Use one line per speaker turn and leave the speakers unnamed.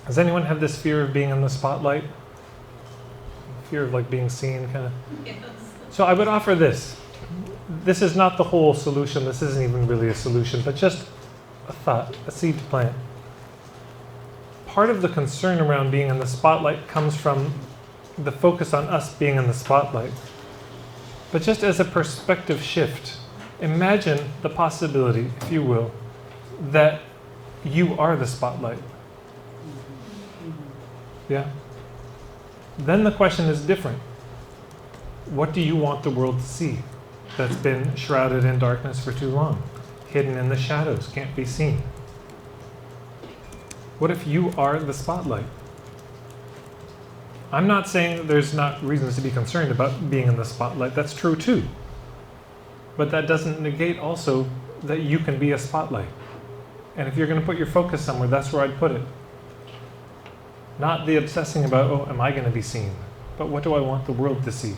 Does anyone have this fear of being in the spotlight? Fear of like being seen, kind of?
Yes.
So I would offer this. This is not the whole solution. This isn't even really a solution, but just a thought, a seed to plant. Part of the concern around being in the spotlight comes from the focus on us being in the spotlight. But just as a perspective shift, imagine the possibility, if you will, that you are the spotlight. Yeah? Then the question is different. What do you want the world to see that's been shrouded in darkness for too long? Hidden in the shadows, can't be seen. What if you are the spotlight? I'm not saying that there's not reasons to be concerned about being in the spotlight. That's true too. But that doesn't negate also that you can be a spotlight. And if you're going to put your focus somewhere, that's where I'd put it. Not the obsessing about, oh, am I going to be seen? But what do I want the world to see?